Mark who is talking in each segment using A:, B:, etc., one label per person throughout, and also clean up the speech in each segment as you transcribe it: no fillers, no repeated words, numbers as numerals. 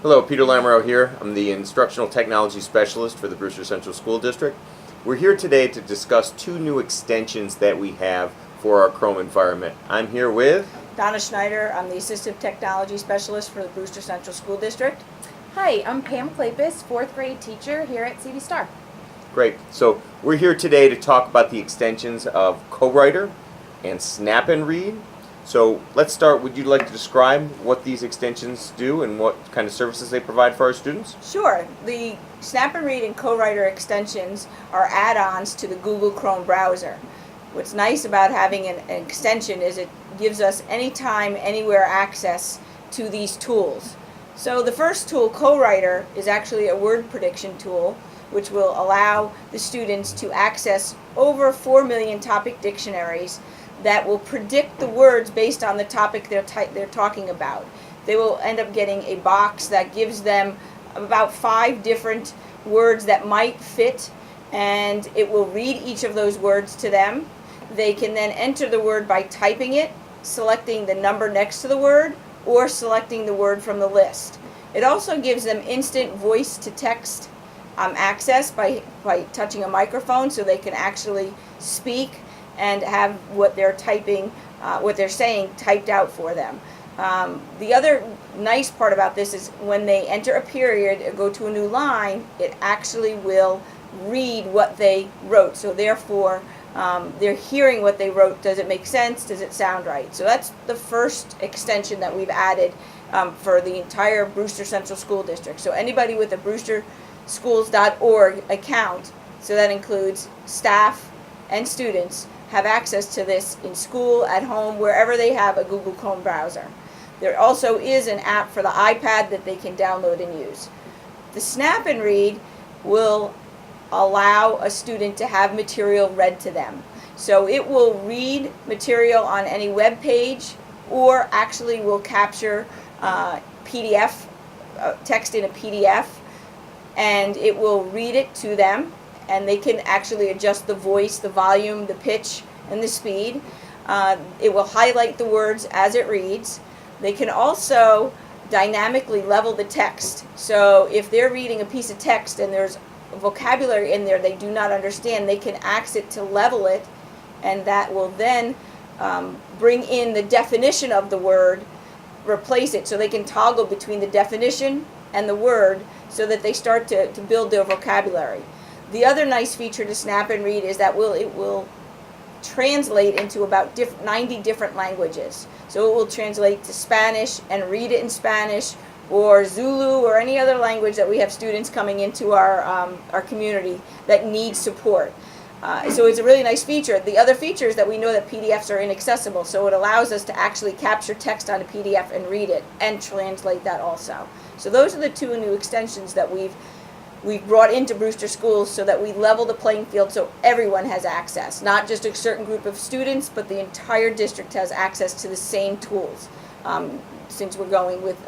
A: Hello, Peter Lamoureux here. I'm the Instructional Technology Specialist for the Brewster Central School District. We're here today to discuss two new extensions that we have for our Chrome environment. I'm here with
B: Donna Schneider. I'm the Assistive Technology Specialist for the Brewster Central School District.
C: Hi, I'm Pam Klapis, 4th grade teacher here at CV Star.
A: Great. So we're here today to talk about the extensions of Co-Writer and snap&read. So let's start. Would you like to describe what these extensions do and what kind of services they provide for our students?
B: Sure. The snap&read and Co-Writer extensions are add-ons to the Google Chrome browser. What's nice about having an extension is it gives us anytime, anywhere access to these tools. So the first tool, Co-Writer, is actually a word prediction tool which will allow the students to access over 4 million topic dictionaries that will predict the words based on the topic they're talking about. They will end up getting a box that gives them about 5 different words that might fit, and it will read each of those words to them. They can then enter the word by typing it, selecting the number next to the word, or selecting the word from the list. It also gives them instant voice-to-text access by touching a microphone, so they can actually speak and have what they're typing, what they're saying typed out for them. The other nice part about this is when they enter a period or go to a new line, it actually will read what they wrote. So therefore, they're hearing what they wrote. Does it make sense? Does it sound right? So that's the first extension that we've added for the entire Brewster Central School District. So anybody with a brewsterschools.org account, so that includes staff and students, have access to this in school, at home, wherever they have a Google Chrome browser. There also is an app for the iPad that they can download and use. The snap&read will allow a student to have material read to them. So it will read material on any web page, or actually will capture PDF, text in a PDF, and it will read it to them, and they can actually adjust the voice, the volume, the pitch, and the speed. It will highlight the words as it reads. They can also dynamically level the text. So if they're reading a piece of text and there's vocabulary in there they do not understand, they can ask it to level it, and that will then bring in the definition of the word, replace it, so they can toggle between the definition and the word so that they start to build their vocabulary. The other nice feature to snap&read is that it will translate into about 90 different languages. So it will translate to Spanish and read it in Spanish, or Zulu, or any other language that we have students coming into our community that need support. So it's a really nice feature. The other feature is that we know that PDFs are inaccessible, so it allows us to actually capture text on a PDF and read it and translate that also. So those are the two new extensions that we've brought into Brewster Schools, so that we level the playing field so everyone has access, not just a certain group of students, but the entire district has access to the same tools, since we're going with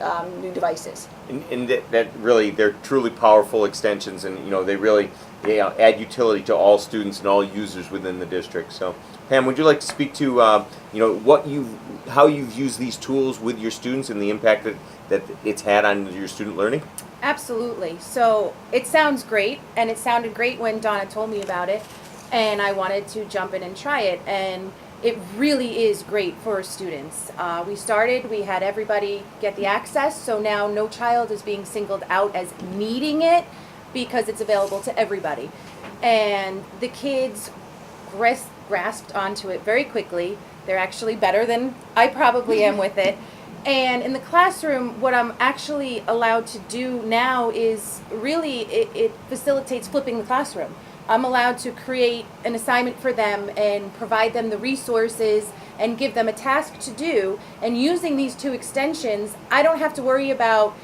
B: new devices.
A: And that really, they're truly powerful extensions, and they really add utility to all students and all users within the district. So Pam, would you like to speak to how you've used these tools with your students and the impact that it's had on your student learning?
C: Absolutely. So it sounds great, and it sounded great when Donna told me about it, and I wanted to jump in and try it, and it really is great for students. We had everybody get the access, so now no child is being singled out as needing it, because it's available to everybody. And the kids grasped onto it very quickly. They're actually better than I probably am with it. And in the classroom, what I'm actually allowed to do now is really, it facilitates flipping the classroom. I'm allowed to create an assignment for them and provide them the resources and give them a task to do. And using these two extensions, I don't have to worry about,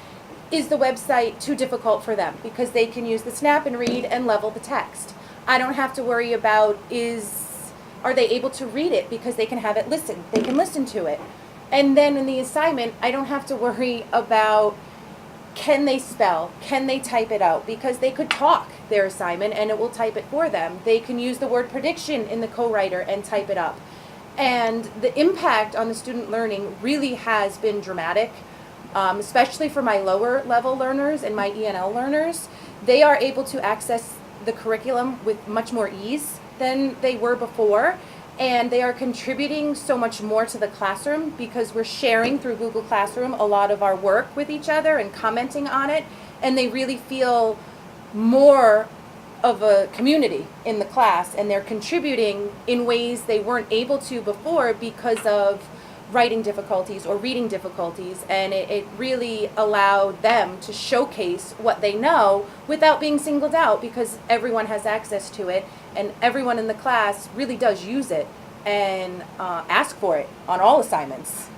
C: is the website too difficult for them? Because they can use the snap&read and level the text. I don't have to worry about, are they able to read it? Because they can have it listen. They can listen to it. And then in the assignment, I don't have to worry about, can they spell? Can they type it out? Because they could talk their assignment and it will type it for them. They can use the word prediction in the co-writer and type it up. And the impact on the student learning really has been dramatic. especially for my lower level learners and my ENL learners. They are able to access the curriculum with much more ease than they were before, and they are contributing so much more to the classroom because we're sharing through Google Classroom a lot of our work with each other and commenting on it, and they really feel more of a community in the class, and they're contributing in ways they weren't able to before because of writing difficulties or reading difficulties, and it really allowed them to showcase what they know without being singled out because everyone has access to it and everyone in the class really does use it and ask for it on all assignments.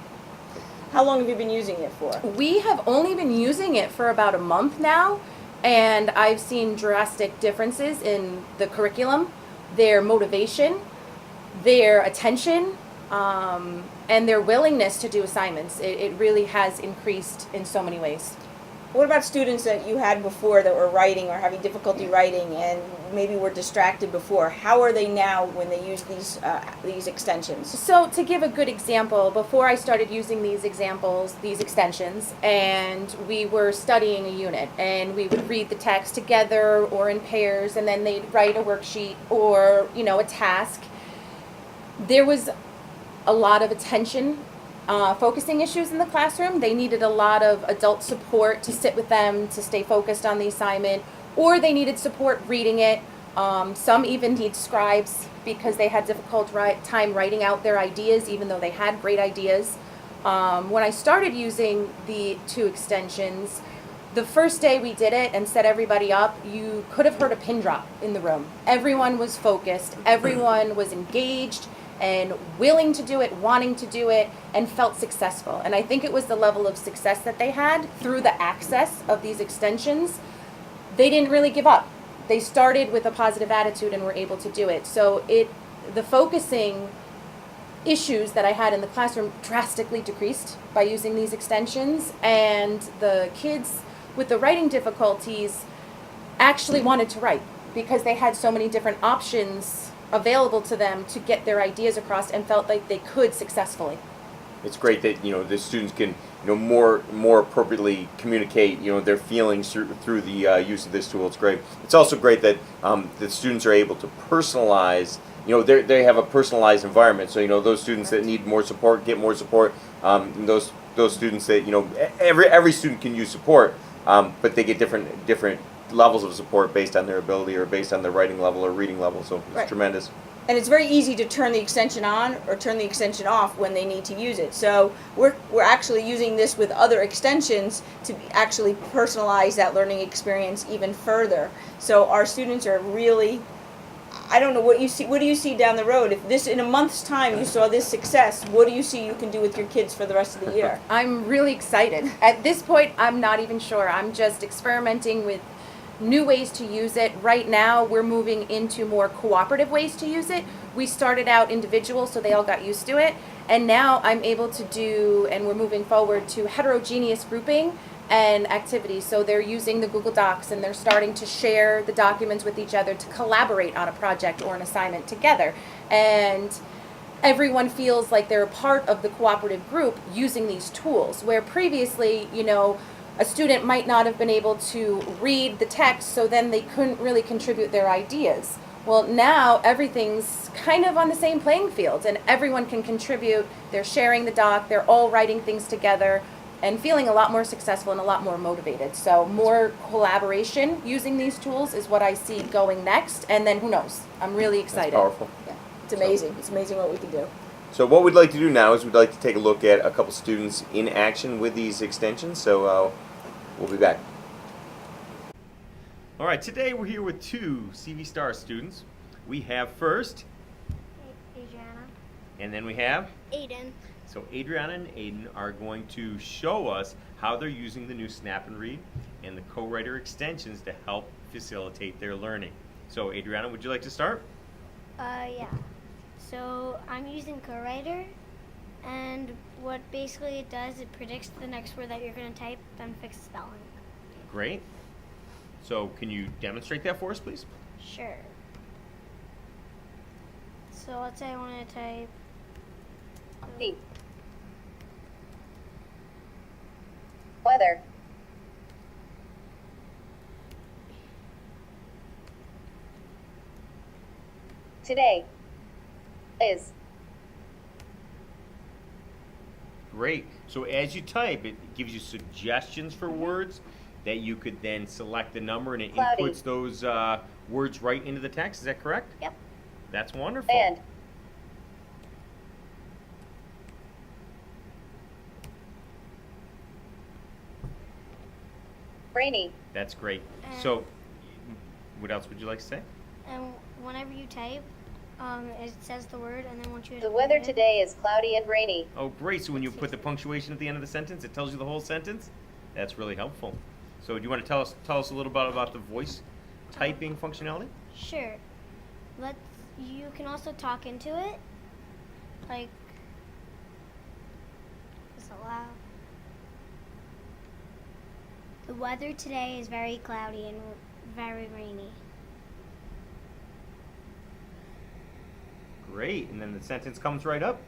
B: How long have you been using it for?
C: We have only been using it for about a month now, and I've seen drastic differences in the curriculum, their motivation, their attention, and their willingness to do assignments. It really has increased in so many ways.
B: What about students that you had before that were writing or having difficulty writing and maybe were distracted before? How are they now when they use these extensions?
C: So to give a good example, before I started using these extensions, and we were studying a unit, and we would read the text together or in pairs, and then they'd write a worksheet or, a task. There was a lot of attention focusing issues in the classroom. They needed a lot of adult support to sit with them to stay focused on the assignment, or they needed support reading it. Some even need scribes because they had difficult time writing out their ideas even though they had great ideas. When I started using the 2 extensions, the first day we did it and set everybody up, you could have heard a pin drop in the room. Everyone was focused, everyone was engaged and willing to do it, wanting to do it, and felt successful. And I think it was the level of success that they had through the access of these extensions. They didn't really give up. They started with a positive attitude and were able to do it. So the focusing issues that I had in the classroom drastically decreased by using these extensions, and the kids with the writing difficulties actually wanted to write because they had so many different options available to them to get their ideas across and felt like they could successfully.
A: It's great that the students can more appropriately communicate their feelings through the use of this tool. It's great. It's also great that the students are able to personalize. They have a personalized environment. So those students that need more support get more support. And those students that every student can use support, but they get different levels of support based on their ability or based on their writing level or reading level. So it's
B: Right.
A: tremendous.
B: And it's very easy to turn the extension on or turn the extension off when they need to use it. So we're actually using this with other extensions to actually personalize that learning experience even further. So our students are really, I don't know what you see. What do you see down the road? If this in a month's time you saw this success, what do you see you can do with your kids for the rest of the year?
C: I'm really excited. At this point, I'm not even sure. I'm just experimenting with new ways to use it. Right now, we're moving into more cooperative ways to use it. We started out individual, so they all got used to it. And now I'm able to do, and we're moving forward to heterogeneous grouping and activities. So they're using the Google Docs and they're starting to share the documents with each other to collaborate on a project or an assignment together. And everyone feels like they're a part of the cooperative group using these tools, where previously, a student might not have been able to read the text, so then they couldn't really contribute their ideas. Well, now everything's kind of on the same playing field and everyone can contribute. They're sharing the doc, they're all writing things together and feeling a lot more successful and a lot more motivated. So more collaboration using these tools is what I see going next, and then who knows? I'm really excited.
A: That's powerful.
B: Yeah, it's amazing. It's amazing what we can do.
A: So what we'd like to do now is we'd like to take a look at a couple students in action with these extensions. So we'll be back. All right, today we're here with 2 CV Star students. We have first,
D: Adriana.
A: and then we have.
D: Aiden.
A: So Adriana and Aiden are going to show us how they're using the new Snap and Read and the co-writer extensions to help facilitate their learning. So Adriana, would you like to start?
D: Yeah. So I'm using co-writer, and what basically it does, it predicts the next word that you're going to type and fix spelling.
A: Great. So can you demonstrate that for us, please?
D: Sure. So let's say I want to type
E: weather. Today is.
A: Great. So as you type, it gives you suggestions for words that you could then select the number, and it
E: Cloudy.
A: inputs those words right into the text. Is that correct?
D: Yep.
A: That's wonderful.
E: And. Rainy.
A: That's great.
D: And-
A: So, what else would you like to say?
D: And whenever you type, it says the word, and then once you
E: The weather today is cloudy and rainy.
A: Oh, great. So when you put the punctuation at the end of the sentence, it tells you the whole sentence? That's really helpful. So do you want to tell us a little bit about the voice typing functionality?
D: Sure. You can also talk into it. Like, is it loud? The weather today is very cloudy and very rainy.
A: Great. And then the sentence comes right up.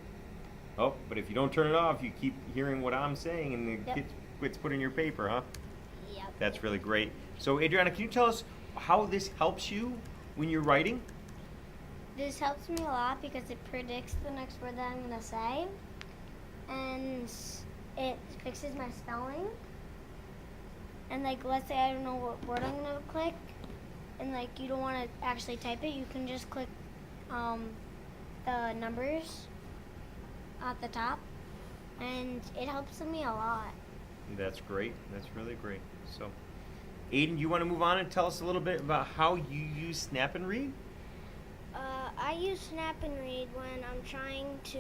A: Oh, but if you don't turn it off, you keep hearing what I'm saying, and it
D: Yep.
A: gets put in your paper, huh?
D: Yep.
A: That's really great. So, Adriana, can you tell us how this helps you when you're writing?
D: This helps me a lot because it predicts the next word that I'm going to say. And it fixes my spelling. And like, let's say I don't know what word I'm going to click. And like, you don't want to actually type it. You can just click the numbers at the top. And it helps me a lot.
A: That's great. That's really great. So, Aiden, you want to move on and tell us a little bit about how you use Snap and Read?
D: I use Snap and Read when I'm trying to,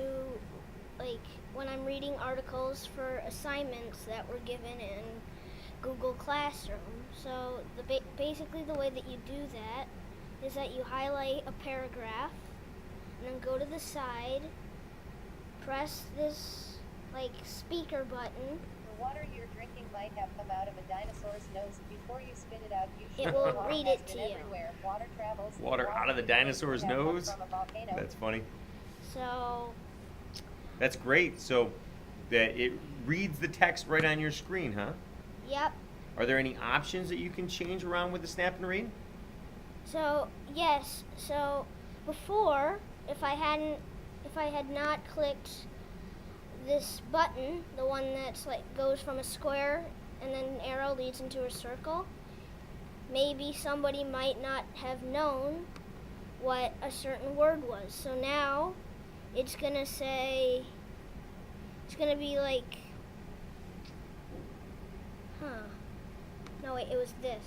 D: when I'm reading articles for assignments that were given in Google Classroom. So basically the way that you do that is that you highlight a paragraph and then go to the side, press this speaker button.
E: The water you're drinking might have come out of a dinosaur's nose. Before you spit it out, you should
D: It will
E: know
D: read
E: has
D: it
E: been
D: to you.
E: everywhere. Water travels.
A: Water out of the dinosaur's
E: Have come
A: nose?
E: from a volcano.
A: That's funny.
D: So
A: That's great. So that it reads the text right on your screen, huh?
D: yep.
A: Are there any options that you can change around with the Snap and Read?
D: So yes. So before, if I had not clicked this button, the one that's goes from a square and then an arrow leads into a circle, maybe somebody might not have known what a certain word was. So now it's gonna be no wait, it was this.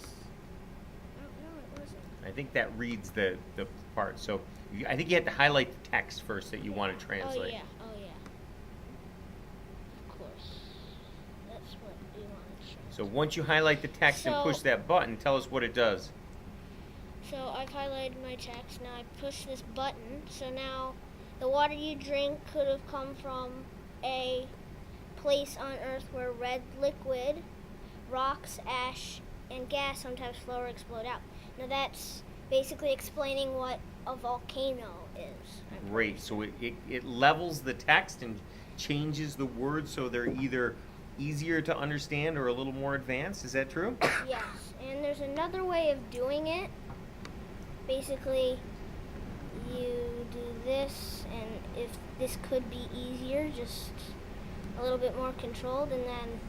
D: No, it wasn't.
A: I think that reads the part. So I think you have to highlight the text first that you want to translate.
D: Oh yeah. Of course. That's what you want to show.
A: So once you highlight the text and
D: So-
A: push that button, tell us what it does.
D: So I've highlighted my text. Now I push this button. So now the water you drink could have come from a place on Earth where red liquid, rocks, ash, and gas sometimes flow or explode out. Now that's basically explaining what a volcano is.
A: Great. So it levels the text and changes the words so they're either easier to understand or a little more advanced. Is that true?
D: Yes, and there's another way of doing it. Basically, you do this, and if this could be easier, just a little bit more controlled, and then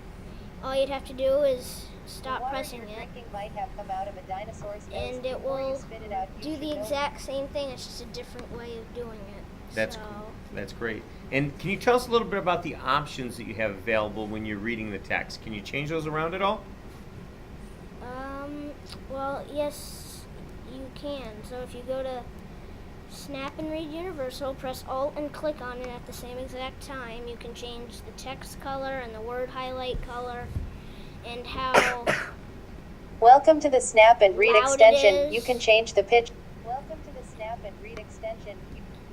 D: all you'd have to do is
E: The
D: stop
E: water
D: pressing
E: you're
D: it,
E: drinking might have come out of a dinosaur's nose.
D: and it
E: Before you
D: will
E: spit it out, you
D: do
E: should
D: the
E: know
D: exact same thing. It's just a different way of doing it.
A: That's
D: so,
A: cool. That's great. And can you tell us a little bit about the options that you have available when you're reading the text? Can you change those around at all?
D: Well, yes, you can. So if you go to Snap and Read Universal, press Alt and click on it at the same exact time. You can change the text color and the word highlight color and how
E: Welcome to the Snap and Read
D: Loud it
E: extension.
D: is.
E: You can change the pitch. Welcome to the Snap and Read extension.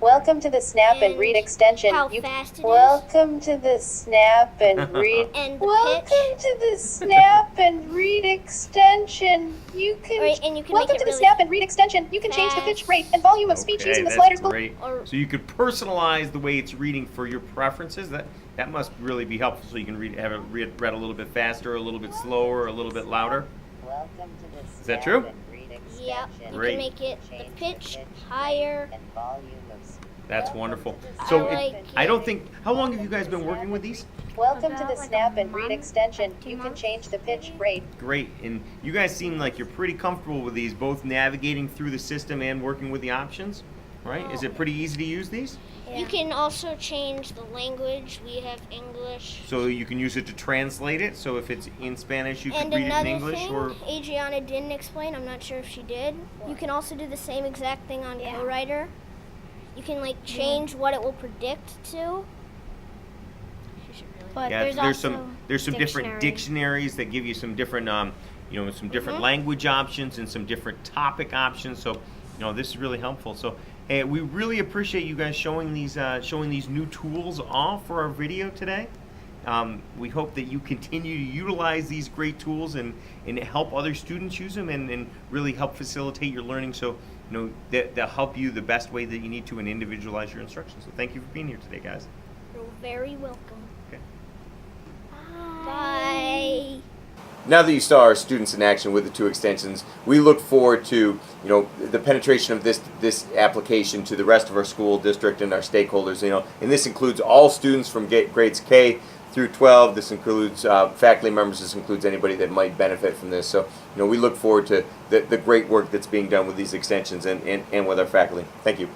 E: Welcome to the Snap and Read extension.
D: how fast it is.
E: Welcome to the Snap and Read.
D: And the
E: Welcome
D: pitch.
E: to the Snap and Read extension. You can.
D: Right, and you can
E: Welcome
D: make
E: to
D: it
E: the
D: really
E: Snap and Read extension. You can change the pitch,
D: fast.
E: rate, and volume of speech using the
A: that's
E: sliders below.
A: great.
D: Or-
A: So you could personalize the way it's reading for your preferences. That must really be helpful, so you can have it read a little bit faster, a little bit slower, a little bit louder.
E: Welcome to the
A: Is that true?
E: Snap and Read
D: Yep.
E: extension.
D: You
A: Great.
D: can make it the
E: Change
D: pitch
E: pitch,
D: higher.
E: and volume of.
A: That's
E: Welcome
A: wonderful.
E: to the
A: So
D: I
A: it,
D: like
A: I don't
D: it.
A: think. How long have you guys been working with these?
E: Welcome to the
D: About like
E: Snap
D: a
E: and Read
D: month,
E: extension.
D: 2
E: You can
D: months.
E: change the pitch. Great.
A: Great, and you guys seem like you're pretty comfortable with these, both navigating through the system and working with the options, right? Is it pretty easy to use these?
D: You can also change the language. We have English.
A: So you can use it to translate it. So if it's in Spanish, you
D: And
A: can read it in
D: another
A: English,
D: thing
A: or
D: Adriana didn't explain, I'm not sure if she did. You can also do the same exact thing on co-writer. You can like change what it will predict to. But
A: yeah,
D: there's
A: there's
D: also
A: some different
D: dictionary.
A: dictionaries that give you some different some different language options and some different topic options. So this is really helpful. So we really appreciate you guys showing these new tools off for our video today. We hope that you continue to utilize these great tools and help other students use them and really help facilitate your learning. So they'll help you the best way that you need to and individualize your instruction. So thank you for being here today, guys.
D: You're very welcome.
A: Okay.
D: Bye.
A: Now that you saw our students in action with the two extensions, we look forward to the penetration of this application to the rest of our school district and our stakeholders. And this includes all students from grades K through 12. This includes faculty members. This includes anybody that might benefit from this. So we look forward to the great work that's being done with these extensions and with our faculty. Thank you.